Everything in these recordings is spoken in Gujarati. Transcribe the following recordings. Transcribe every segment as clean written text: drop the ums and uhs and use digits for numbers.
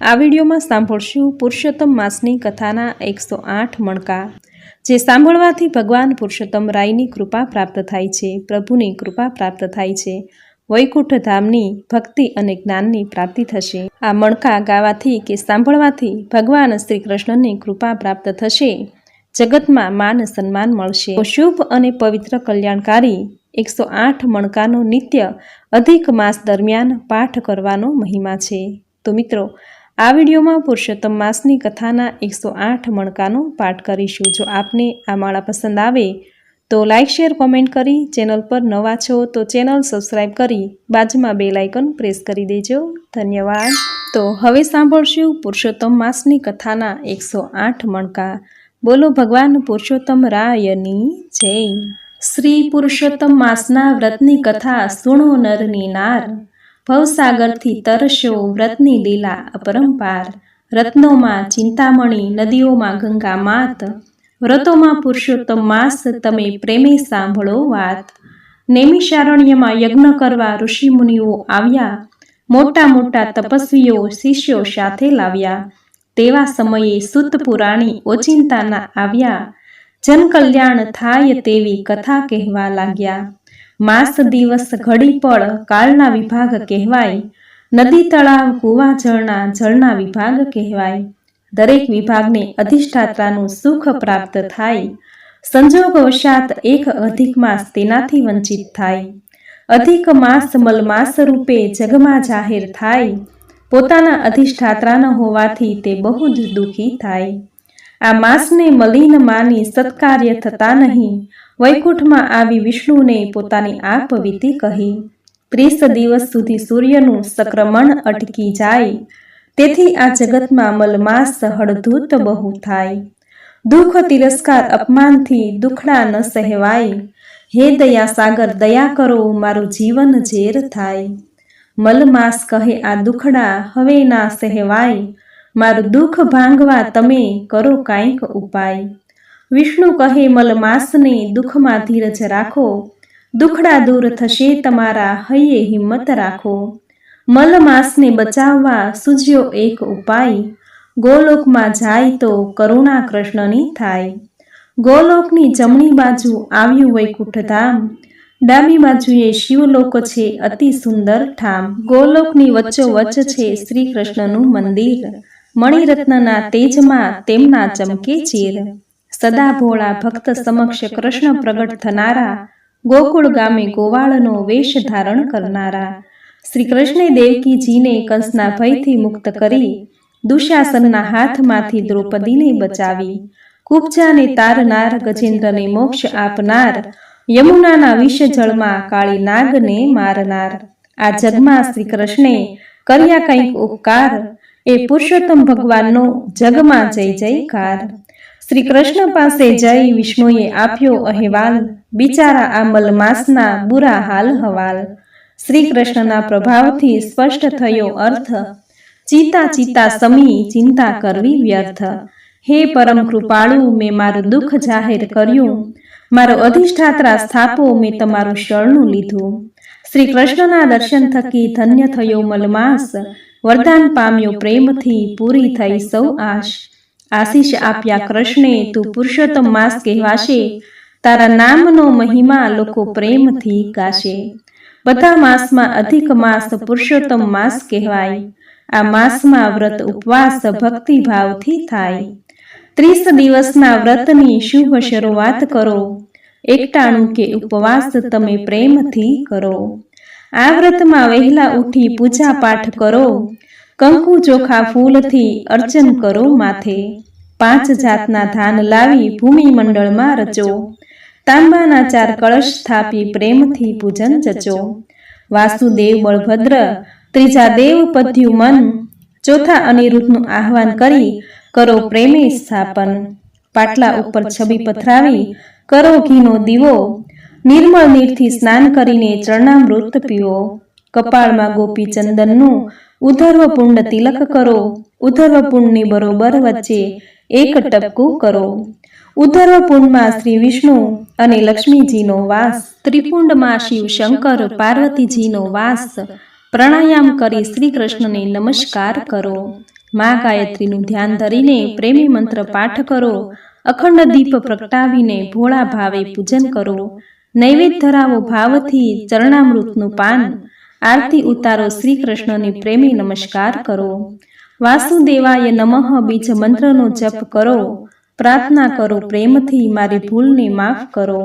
આ વિડીયોમાં સાંભળશું પુરુષોત્તમ માસની કથાના 108 મણકા, જે સાંભળવાથી ભગવાન પુરુષોત્તમ રાયની કૃપા પ્રાપ્ત થાય છે, પ્રભુની કૃપા પ્રાપ્ત થાય છે, વૈકુંઠ ધામની ભક્તિ અને જ્ઞાનની પ્રાપ્તિ થશે. આ મણકા ગાવાથી કે સાંભળવાથી ભગવાન શ્રી કૃષ્ણની કૃપા પ્રાપ્ત થશે, જગતમાં માન સન્માન મળશે. શુભ અને પવિત્ર કલ્યાણકારી 108 મણકાનો નિત્ય અધિક માસ દરમિયાન પાઠ કરવાનો મહિમા છે. તો મિત્રો, આ વિડીયોમાં પુરુષોત્તમ માસની કથાના 108 મણકાનો પાઠ કરીશું. જો આપને આ માળા પસંદ આવે તો લાઇક, શેર, કોમેન્ટ કરી, ચેનલ પર નવા છો તો ચેનલ સબસ્ક્રાઈબ કરી બાજુમાં બેલ આઇકન પ્રેસ કરી દેજો. ધન્યવાદ. તો હવે સાંભળશું પુરુષોત્તમ માસની કથાના 108 મણકા. બોલો ભગવાન પુરુષોત્તમ રાયની જય. શ્રી પુરુષોત્તમ માસના વ્રતની કથા સુણો નરની નાર. ભવસાગરથી તરસ્યો વ્રતની લીલા અપરંપાર. રત્નોમાં ચિંતામણી, નદીઓમાં ગંગા માત. વ્રતોમાં પુરુષોત્તમ માસ, તમે પ્રેમે સાંભળો વાત. નૈમિષારણ્યમાં યજ્ઞ કરવા ઋષિમુનિઓ આવ્યા. મોટા મોટા તપસ્વીઓ શિષ્યો સાથે લાવ્યા. તેવા સમયે સુત પુરાણી ઓચિંતાના આવ્યા. જનકલ્યાણ થાય તેવી કથા કહેવા લાગ્યા. માસ દિવસ ઘડી પળ કાળના વિભાગ કહેવાય. નદી તળાવ કુવા જળના વિભાગ કહેવાય. દરેક વિભાગને અધિષ્ઠાત્રાનું સુખ પ્રાપ્ત થાય. સંજોગવશાત એક અધિક માસ તેનાથી વંચિત થાય. અધિક માસ મલમાસ રૂપે જગમાં જાહેર થાય. પોતાના અધિષ્ઠાત્રા ન હોવાથી તે બહુ જ દુઃખી થાય. આ માસને મલિન માની સત્કાર્ય થતા નહીં. વૈકુંઠમાં આવી વિષ્ણુને પોતાની આપ વીતી કહી. 30 દિવસ સુધી સૂર્યનું સંક્રમણ અટકી જાય. તેથી આ જગતમાં મલમાસ હળધૂત બહુ થાય. દુઃખ તિરસ્કાર અપમાનથી દુખડા ન સહેવાય. હે દયા સાગર દયા કરો, મારું જીવન ઝેર થાય. મલમાસ કહે આ દુખડા હવે ના સહેવાય. મારું દુઃખ ભાંગવા તમે કરો કાંઈક ઉપાય. વિષ્ણુ કહે મલમાસને દુઃખમાં ધીરજ રાખો. દુખડા દૂર થશે તમારા, હૈયે હિંમત રાખો. મલમાસને બચાવવા સૂઝ્યો એક ઉપાય. ગોલોકમાં જાય તો કરુણા કૃષ્ણની થાય. ગોલોકની જમણી બાજુ આવ્યું વૈકુંઠ ધામ. ડાબી બાજુએ શિવલોક છે અતિ સુંદર ઠામ. ગોલોકની વચ્ચોવચ્ચ છે શ્રી કૃષ્ણનું મંદિર. મણિરત્નના તેજમાં તેમના ચમકે ચીર. સદા ભોળા ભક્ત સમક્ષ કૃષ્ણ પ્રગટ થનારા. ગોકુળ ગામે ગોવાળનો વેશ ધારણ કરનારા. શ્રી કૃષ્ણે દેવકીજીને કંસના ભયથી મુક્ત કરી. દુશાસનના હાથમાંથી દ્રૌપદીને બચાવી. કુબ્જાને તારનાર, ગજેન્દ્રને મોક્ષ આપનાર. યમુનાના વિષ જળમાં કાળી નાગને મારનાર. આ જગમાં શ્રી કૃષ્ણે કર્યા કંઈક ઉપકાર. એ પુરુષોત્તમ ભગવાનનો જગમાં જય જયકાર. શ્રી કૃષ્ણ પાસે જઈ વિષ્ણુએ આપ્યો અહેવાલ. બિચારા આ મલમાસના બુરા હાલ હવાલ. શ્રી કૃષ્ણના પ્રભાવથી સ્પષ્ટ થયો અર્થ. ચિતા ચિતા સમી ચિંતા કરવી વ્યર્થ. હે પરમ કૃપાળુ, મેં મારું દુઃખ જાહેર કર્યું. મારો અધિષ્ઠાત્રા સ્થાપો, મેં તમારું શરણું લીધું. શ્રી કૃષ્ણના દર્શન થકી ધન્ય થયો મલમાસ. વરદાન પામ્યો પ્રેમથી, પૂરી થઈ સૌ આશ. આશીષ આપ્યા કૃષ્ણે, તું પુરુષોત્તમ માસ કહેવાશે. તારા નામનો મહિમા લોકો પ્રેમથી ગાશે. બધા માસમાં અધિક માસ પુરુષોત્તમ માસ કહેવાય. આ માસમાં વ્રત ઉપવાસ ભક્તિભાવથી થાય. 30 દિવસના વ્રતની શુભ શરૂઆત કરો. એકટાણું કે ઉપવાસ તમે પ્રેમથી કરો. આ વ્રતમાં વહેલા ઉઠી પૂજા પાઠ કરો. કંકુ ચોખા ફૂલથી અર્ચન કરો માથે. 5 જાતના ધાન લાવી ભૂમિ મંડળમાં રચો. તાંબાના 4 કળશ સ્થાપી પ્રેમથી પૂજન જચો. વાસુદેવ બળભદ્ર, ત્રીજા દેવ પદ્યુમન, ચોથા અનિરુદ્ધનું આહ્વાન કરી કરો પ્રેમે સ્થાપન. પાટલા ઉપર છબી પથરાવી કરો ઘીનો દીવો. નિર્મળ નીરથી સ્નાન કરીને ચરણામૃત પીવો. કપાળમાં ગોપી ચંદનનું ઉધર્વ પુંડ તિલક કરો. ઉધર્વ પુંડની બરોબર વચ્ચે એક ટપકું કરો. ઉધર્વ પુંડમાં શ્રી વિષ્ણુ અને લક્ષ્મીજીનો વાસ. ત્રિપુંડમાં શિવ શંકર પાર્વતીજીનો વાસ. પ્રાણાયામ કરી શ્રી કૃષ્ણને નમસ્કાર કરો. મા ગાયત્રીનું ધ્યાન ધરીને પ્રેમી મંત્ર પાઠ કરો, અખંડ દીપ પ્રગટાવીને ભોળા ભાવે પૂજન કરો, નૈવેદ્ય ધરાવો ભાવથી ચરણામૃતનું પાન, આરતી ઉતારો શ્રી કૃષ્ણને પ્રેમી નમસ્કાર કરો, વાસુદેવાય નમઃ બીજ મંત્રનો જપ કરો, પ્રાર્થના કરો પ્રેમથી મારી ભૂલને માફ કરો,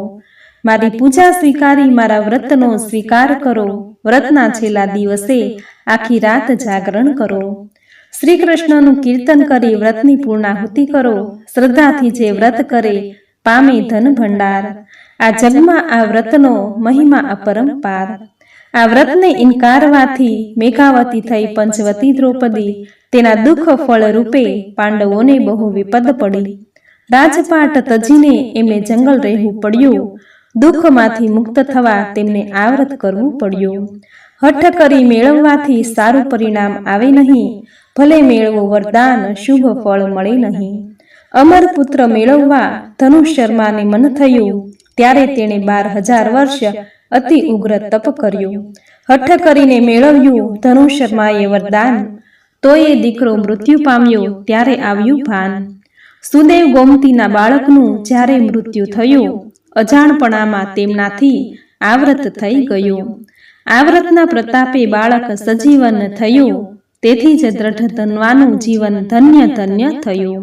મારી પૂજા સ્વીકારી મારા વ્રતનો સ્વીકાર કરો, વ્રતના છેલ્લા દિવસે આખી રાત જાગરણ કરો, શ્રી કૃષ્ણનું કીર્તન કરી વ્રતની પૂર્ણાહુતિ કરો, શ્રદ્ધાથી જે વ્રત કરે પામે ધન ભંડાર, આ જગમાં આ વ્રતનો મહિમા અપરંપાર, આ વ્રતને ઇનકારવાથી મેઘાવતી થઈ પંચવતી દ્રૌપદી, તેના દુઃખ ફળ રૂપે પાંડવોને બહુ વિપદ પડી, રાજપાટ તજીને એમને જંગલ રહેવું પડ્યું, દુઃખમાંથી મુક્ત થવા તેમને આ વ્રત કરવું પડ્યું, હઠ કરી મેળવવાથી સારું પરિણામ આવે નહીં, ભલે મેળવો વરદાન શુભ ફળ મળે નહીં, અમર પુત્ર મેળવવા ધનુષ શર્માને મન થયું, ત્યારે તેણે 12,000 વર્ષ અતિ ઉગ્ર તપ કર્યું, હઠ કરીને મેળવ્યું ધનુષ શર્માએ વરદાન, તો એ દીકરો મૃત્યુ પામ્યો ત્યારે આવ્યું ભાન, સુદેવ ગોમતીના બાળકનું જ્યારે મૃત્યુ થયું, અજાણપણામાં તેમનાથી આ વ્રત થઈ ગયું, આ વ્રતના પ્રતાપે બાળક સજીવન થયું, તેથી જ દ્રઢ ધનવાનું જીવન ધન્ય ધન્ય થયું,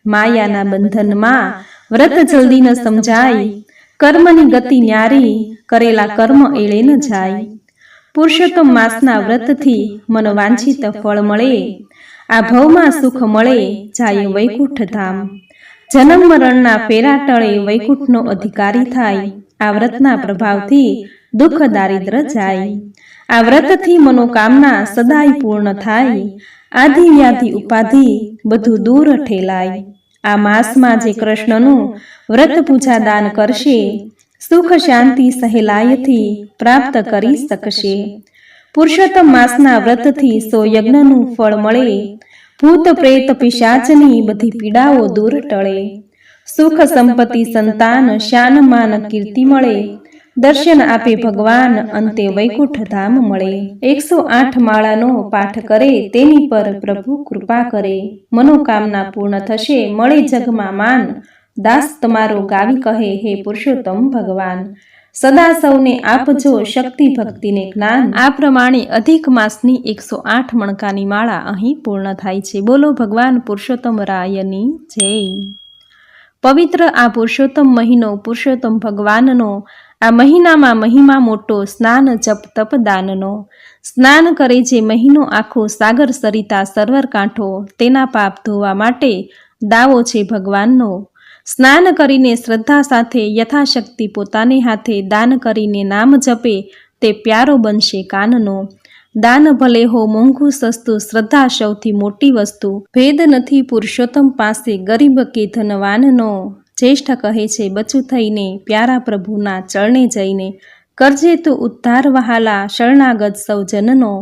માયાના બંધનમાં વ્રત જલ્દી ન સમજાય, કર્મની ગતિ ન્યારી, કરેલા કર્મ એળે ન જાય, પુરુષોત્તમ માસના વ્રતથી મનવાંછિત ફળ મળે, આ ભવમાં સુખ મળે જાય વૈકુંઠ ધામ, જન્મ મરણના ફેરા ટળે વૈકુંઠનો અધિકારી થાય, આ વ્રતના પ્રભાવથી દુઃખ દારિદ્ર જાય, આ વ્રતથી મનોકામના સદાય પૂર્ણ થાય, આધિ વ્યાધિ ઉપાધિ બધું દૂર ઠેલાય, આ માસમાં જે કૃષ્ણનું વ્રત પૂજા દાન કરશે, સુખ શાંતિ સહેલાયથી પ્રાપ્ત કરી શકશે, પુરુષોત્તમ માસના વ્રતથી 100 યજ્ઞનું ફળ મળે, ભૂત પ્રેત પિશાચની બધી પીડાઓ દૂર ટળે, સુખ સંપત્તિ સંતાન શાન માન કીર્તિ મળે, દર્શન આપે ભગવાન અંતે વૈકુંઠ ધામ મળે, 108 માળાનો પાઠ કરે તેની પર પ્રભુ કૃપા કરે, મનોકામના પૂર્ણ થશે મળે જગમાં માન, દાસ તમારો ગાવી કહે હે પુરુષોત્તમ ભગવાન, સદા સૌને આપજો શક્તિ ભક્તિને જ્ઞાન, આ પ્રમાણે અધિક માસની 108 મણકાની માળા અહીં પૂર્ણ થાય છે. બોલો ભગવાન પુરુષોત્તમ રાયની જય. પવિત્ર આ પુરુષોત્તમ મહિનો પુરુષોત્તમ ભગવાનનો, આ મહિનામાં મહિમા મોટો સ્નાન જપ તપ દાનનો, સ્નાન કરે જે મહિનો આખો સાગર સરિતા સર્વર કાંઠો, તેના પાપ ધોવા માટે દાવો છે ભગવાનનો, સ્નાન કરીને શ્રદ્ધા સાથે યથાશક્તિ પોતાને હાથે દાન કરીને નામ જપે તે પ્યારો બનશે કાનનો, દાન ભલે હો મોંઘું સસ્તું શ્રદ્ધા સૌથી મોટી વસ્તુ, ભેદ નથી પુરુષોત્તમ પાસે ગરીબ કે ધનવાનનો, જ્યેષ્ઠ કહે છે બચું થઈને પ્યારા પ્રભુના ચરણે જઈને, કરજે તું ઉદ્ધાર વહાલા શરણાગત સૌ જનનો,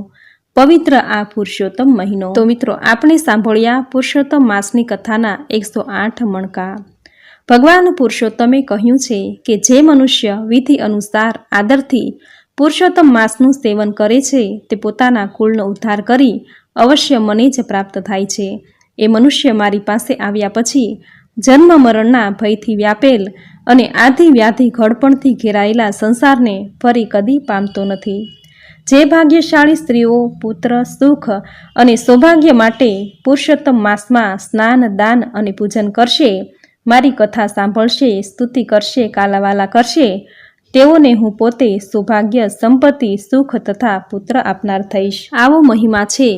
પવિત્ર આ પુરુષોત્તમ મહિનો. તો મિત્રો આપણે સાંભળ્યા પુરુષોત્તમ માસની કથાના 108 મણકા. ભગવાન પુરુષોત્તમે કહ્યું છે કે જે મનુષ્ય વિધિ અનુસાર આદરથી પુરુષોત્તમ માસનું સેવન કરે છે તે પોતાના કુળનો ઉદ્ધાર કરી અવશ્ય મને જ પ્રાપ્ત થાય છે. એ મનુષ્ય મારી પાસે આવ્યા પછી જન્મ મરણના ભયથી વ્યાપેલ અને આધિ વ્યાધિ ઘડપણથી ઘેરાયેલા સંસારને ફરી કદી પામતો નથી. જે ભાગ્યશાળી સ્ત્રીઓ પુત્ર સુખ અને સૌભાગ્ય માટે પુરુષોત્તમ માસમાં સ્નાન દાન અને પૂજન કરશે, મારી કથા સાંભળશે, સ્તુતિ કરશે, કાલાવાલા કરશે, તેઓને હું પોતે સૌભાગ્ય સંપત્તિ સુખ તથા પુત્ર આપનાર થઈશ. આવો મહિમા છે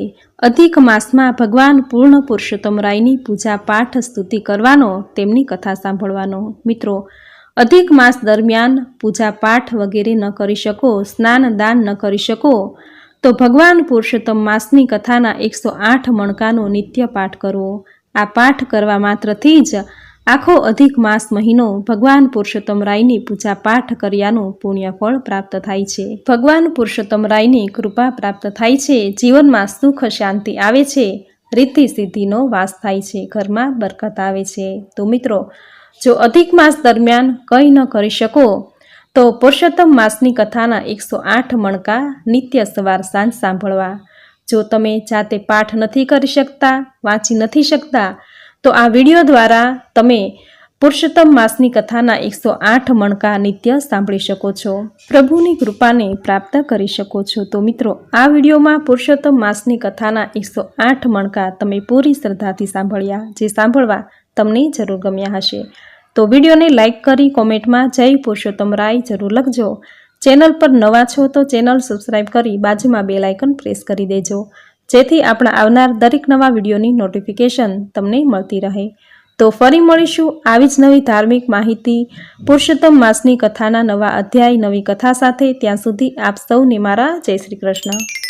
અધિક માસમાં ભગવાન પૂર્ણ પુરુષોત્તમ રાયની પૂજા પાઠ સ્તુતિ કરવાનો, તેમની કથા સાંભળવાનો. મિત્રો અધિક માસ દરમિયાન પૂજા પાઠ વગેરે ન કરી શકો, સ્નાન દાન ન કરી શકો, તો ભગવાન પુરુષોત્તમ માસની કથાના 108 મણકાનો નિત્ય પાઠ કરવો. આ પાઠ કરવા માત્રથી જ આખો અધિક માસ મહિનો ભગવાન પુરુષોત્તમ રાયની પૂજા પાઠ કર્યાનું પુણ્ય ફળ પ્રાપ્ત થાય છે. ભગવાન પુરુષોત્તમ રાયની કૃપા પ્રાપ્ત થાય છે, જીવનમાં સુખ શાંતિ આવે છે, રીતિ સિદ્ધિનો વાસ થાય છે, ઘરમાં બરકત આવે છે. તો મિત્રો જો અધિક માસ દરમિયાન કંઈ ન કરી શકો તો પુરુષોત્તમ માસની કથાના 108 મણકા નિત્ય સવાર સાંજ સાંભળવા. જો તમે જાતે પાઠ નથી કરી શકતા, વાંચી નથી શકતા, તો આ વિડીયો દ્વારા તમે પુરુષોત્તમ માસની કથાના 108 મણકા નિત્ય સાંભળી શકો છો, પ્રભુની કૃપાને પ્રાપ્ત કરી શકો છો। તો મિત્રો, આ વિડીયોમાં પુરુષોત્તમ માસની કથાના 108 મણકા તમે પૂરી શ્રદ્ધાથી સાંભળ્યા, જે સાંભળવા તમને જરૂર ગમ્યા હશે। તો વિડીયોને લાઇક કરી કોમેન્ટમાં જય પુરુષોત્તમ રાય જરૂર લખજો। ચેનલ પર નવા છો તો ચેનલ સબસ્ક્રાઈબ કરી બાજુમાં બેલ આઇકન પ્રેસ કરી દેજો, જેથી આપણા આવનાર દરેક નવા વિડીયોની નોટિફિકેશન તમને મળતી રહે। તો ફરી મળીશું આવી જ નવી ધાર્મિક માહિતી, પુરુષોત્તમ માસની કથાના નવા અધ્યાય, નવી કથા સાથે। ત્યાં સુધી આપ સૌને મારા જય શ્રી કૃષ્ણ।